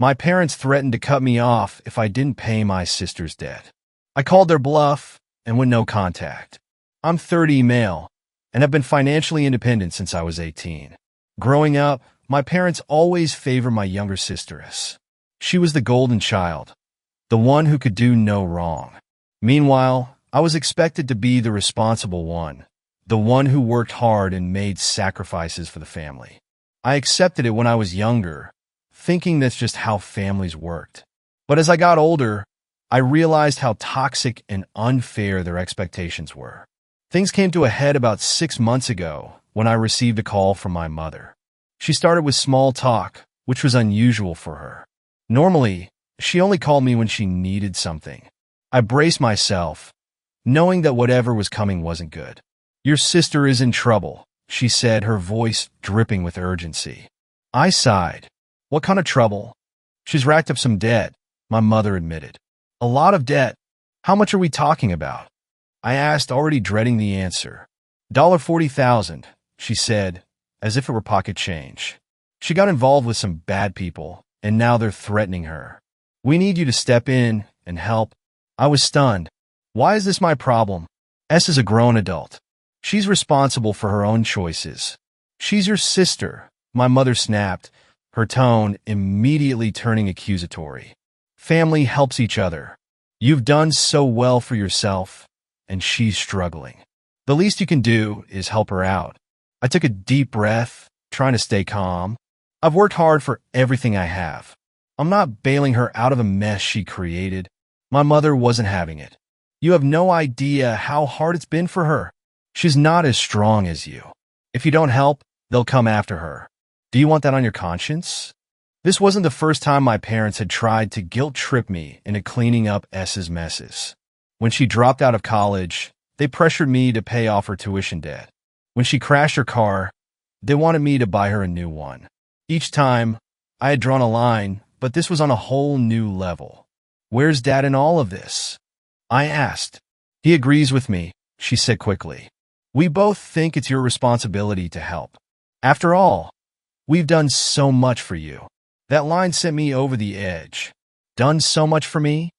My parents threatened to cut me off if I didn't pay my sister's debt. I called their bluff and with no contact. I'm 30 male and have been financially independent since I was 18. Growing up, my parents always favored my younger sister. She was the golden child, the one who could do no wrong. Meanwhile, I was expected to be the responsible one, the one who worked hard and made sacrifices for the family. I accepted it when I was younger, thinking that's just how families worked. But as I got older, I realized how toxic and unfair their expectations were. Things came to a head about 6 months ago when I received a call from my mother. She started with small talk, which was unusual for her. Normally, she only called me when she needed something. I braced myself, knowing that whatever was coming wasn't good. "Your sister is in trouble," she said, her voice dripping with urgency. I sighed. "What kind of trouble?" "She's racked up some debt," my mother admitted. "A lot of debt? How much are we talking about?" I asked, already dreading the answer. $40,000, she said, as if it were pocket change. "She got involved with some bad people, and now they're threatening her. We need you to step in and help." I was stunned. Why is this my problem? S is a grown adult. She's responsible for her own choices. "She's your sister," my mother snapped, her tone immediately turning accusatory. "Family helps each other. You've done so well for yourself, and she's struggling. The least you can do is help her out." I took a deep breath, trying to stay calm. "I've worked hard for everything I have. I'm not bailing her out of a mess she created." My mother wasn't having it. "You have no idea how hard it's been for her. She's not as strong as you. If you don't help, they'll come after her. Do you want that on your conscience?" This wasn't the first time my parents had tried to guilt-trip me into cleaning up S's messes. When she dropped out of college, they pressured me to pay off her tuition debt. When she crashed her car, they wanted me to buy her a new one. Each time, I had drawn a line, but this was on a whole new level. "Where's Dad in all of this?" I asked. "He agrees with me," she said quickly. "We both think it's your responsibility to help. After all, we've done so much for you." That line sent me over the edge. "Done so much for me?"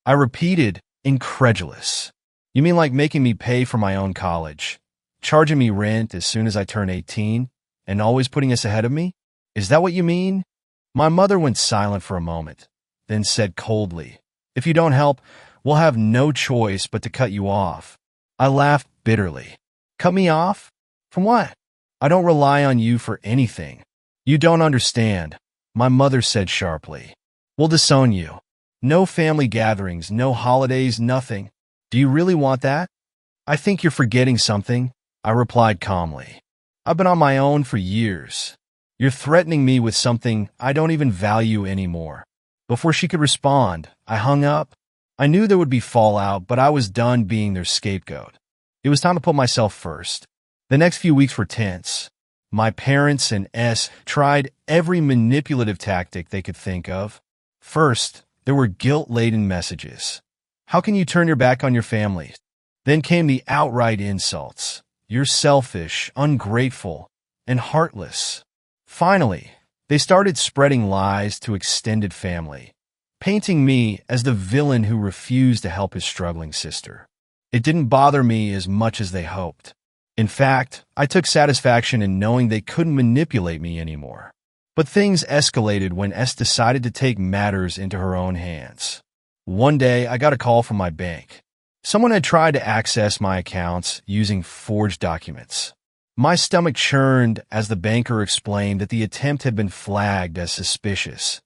I repeated, incredulous. "You mean like making me pay for my own college, charging me rent as soon as I turn 18, and always putting us ahead of me? Is that what you mean?" My mother went silent for a moment, then said coldly, "If you don't help, we'll have no choice but to cut you off." I laughed bitterly. "Cut me off? From what?" "I don't rely on you for anything." "You don't understand," my mother said sharply. "We'll disown you. No family gatherings, no holidays, nothing. Do you really want that?" "I think you're forgetting something," I replied calmly. "I've been on my own for years. You're threatening me with something I don't even value anymore." Before she could respond, I hung up. I knew there would be fallout, but I was done being their scapegoat. It was time to put myself first. The next few weeks were tense. My parents and S tried every manipulative tactic they could think of. First, there were guilt-laden messages. "How can you turn your back on your family?" Then came the outright insults. "You're selfish, ungrateful, and heartless." Finally, they started spreading lies to extended family, painting me as the villain who refused to help his struggling sister. It didn't bother me as much as they hoped. In fact, I took satisfaction in knowing they couldn't manipulate me anymore. But things escalated when S decided to take matters into her own hands. One day, I got a call from my bank. Someone had tried to access my accounts using forged documents. My stomach churned as the banker explained that the attempt had been flagged as suspicious,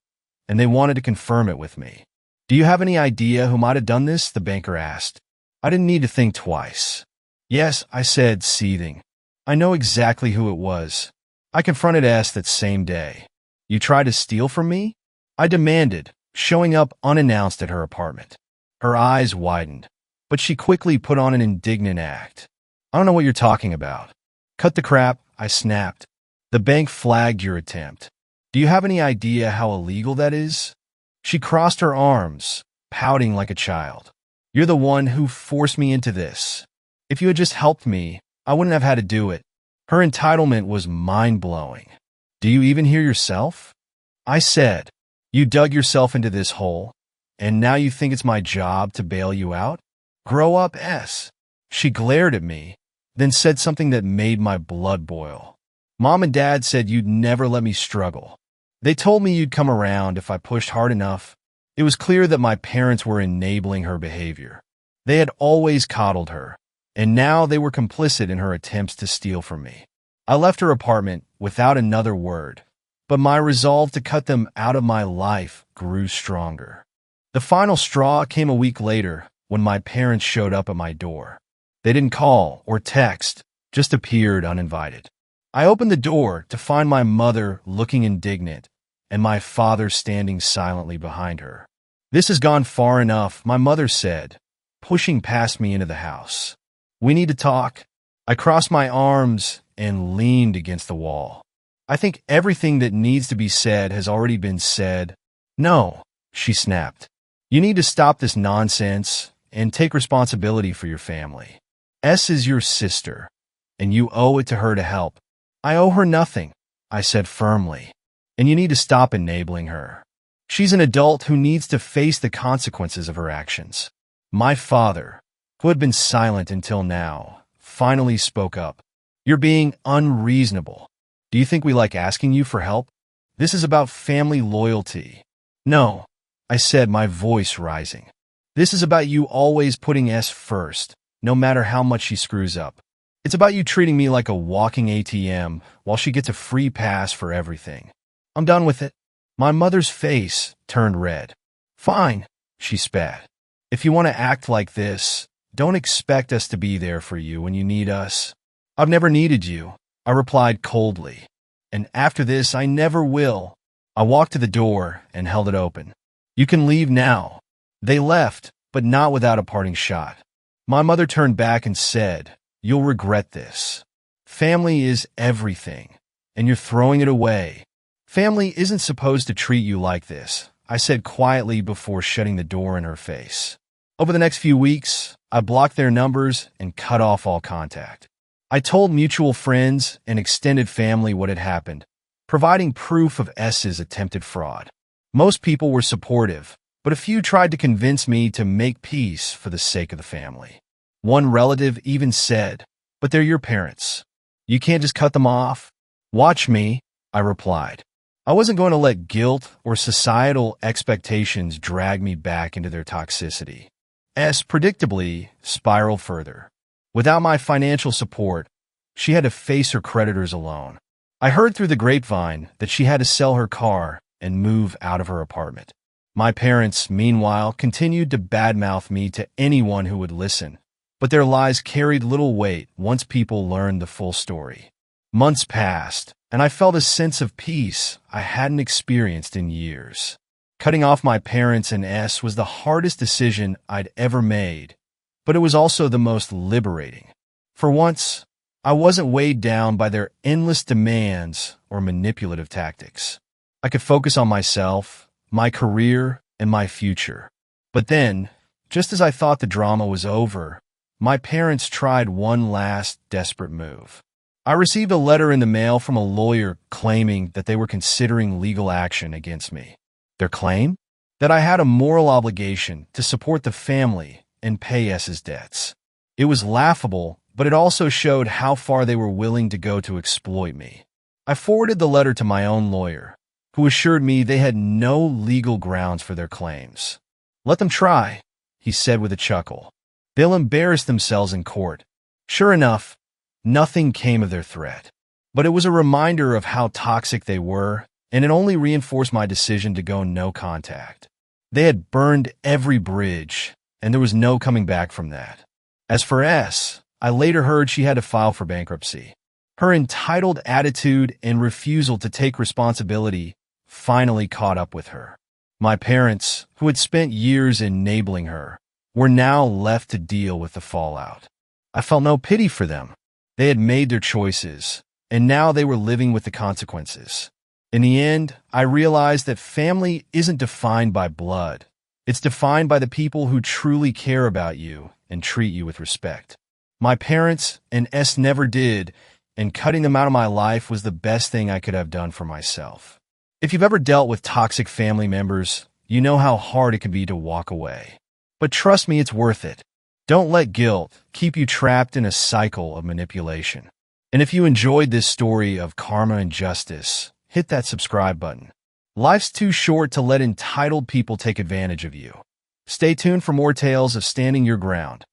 and they wanted to confirm it with me. "Do you have any idea who might have done this?" the banker asked. I didn't need to think twice. "Yes," I said, seething. "I know exactly who it was. I confronted S that same day." "You tried to steal from me?" I demanded, showing up unannounced at her apartment. Her eyes widened, but she quickly put on an indignant act. "I don't know what you're talking about." "Cut the crap," I snapped. "The bank flagged your attempt. Do you have any idea how illegal that is?" She crossed her arms, pouting like a child. "You're the one who forced me into this. If you had just helped me, I wouldn't have had to do it." Her entitlement was mind-blowing. "Do you even hear yourself?" I said. You dug yourself into this hole, and now you think it's my job to bail you out? Grow up, S. She glared at me, then said something that made my blood boil. Mom and Dad said you'd never let me struggle. They told me you'd come around if I pushed hard enough. It was clear that my parents were enabling her behavior. They had always coddled her, and now they were complicit in her attempts to steal from me. I left her apartment without another word, but my resolve to cut them out of my life grew stronger. The final straw came a week later when my parents showed up at my door. They didn't call or text, just appeared uninvited. I opened the door to find my mother looking indignant and my father standing silently behind her. "This has gone far enough," my mother said, pushing past me into the house. "We need to talk." I crossed my arms and leaned against the wall. "I think everything that needs to be said has already been said." "No," she snapped. "You need to stop this nonsense and take responsibility for your family. S is your sister, and you owe it to her to help." "I owe her nothing," I said firmly, "and you need to stop enabling her. She's an adult who needs to face the consequences of her actions." My father, who had been silent until now, finally spoke up. "You're being unreasonable. Do you think we like asking you for help? This is about family loyalty." "No," I said, my voice rising. "This is about you always putting S first, no matter how much she screws up. It's about you treating me like a walking ATM while she gets a free pass for everything. I'm done with it." My mother's face turned red. "Fine," she spat. "If you want to act like this, don't expect us to be there for you when you need us." "I've never needed you," I replied coldly. "And after this, I never will." I walked to the door and held it open. "You can leave now." They left, but not without a parting shot. My mother turned back and said, "You'll regret this. Family is everything, and you're throwing it away. Family isn't supposed to treat you like this," I said quietly before shutting the door in her face. Over the next few weeks, I blocked their numbers and cut off all contact. I told mutual friends and extended family what had happened, providing proof of S's attempted fraud. Most people were supportive, but a few tried to convince me to make peace for the sake of the family. One relative even said, "But they're your parents. You can't just cut them off." "Watch me," I replied. I wasn't going to let guilt or societal expectations drag me back into their toxicity. S predictably spiraled further. Without my financial support, she had to face her creditors alone. I heard through the grapevine that she had to sell her car and move out of her apartment. My parents, meanwhile, continued to badmouth me to anyone who would listen, but their lies carried little weight once people learned the full story. Months passed, and I felt a sense of peace I hadn't experienced in years. Cutting off my parents and S was the hardest decision I'd ever made, but it was also the most liberating. For once, I wasn't weighed down by their endless demands or manipulative tactics. I could focus on myself, my career, and my future. But then, just as I thought the drama was over, my parents tried one last desperate move. I received a letter in the mail from a lawyer claiming that they were considering legal action against me. Their claim? That I had a moral obligation to support the family and pay S's debts. It was laughable, but it also showed how far they were willing to go to exploit me. I forwarded the letter to my own lawyer, who assured me they had no legal grounds for their claims. "Let them try," he said with a chuckle. "They'll embarrass themselves in court." Sure enough, nothing came of their threat. But it was a reminder of how toxic they were, and it only reinforced my decision to go no contact. They had burned every bridge, and there was no coming back from that. As for S, I later heard she had to file for bankruptcy. Her entitled attitude and refusal to take responsibility finally caught up with her. My parents, who had spent years enabling her, were now left to deal with the fallout. I felt no pity for them. They had made their choices, and now they were living with the consequences. In the end, I realized that family isn't defined by blood. It's defined by the people who truly care about you and treat you with respect. My parents and S never did, and cutting them out of my life was the best thing I could have done for myself. If you've ever dealt with toxic family members, you know how hard it can be to walk away. But trust me, it's worth it. Don't let guilt keep you trapped in a cycle of manipulation. And if you enjoyed this story of karma and justice, hit that subscribe button. Life's too short to let entitled people take advantage of you. Stay tuned for more tales of standing your ground.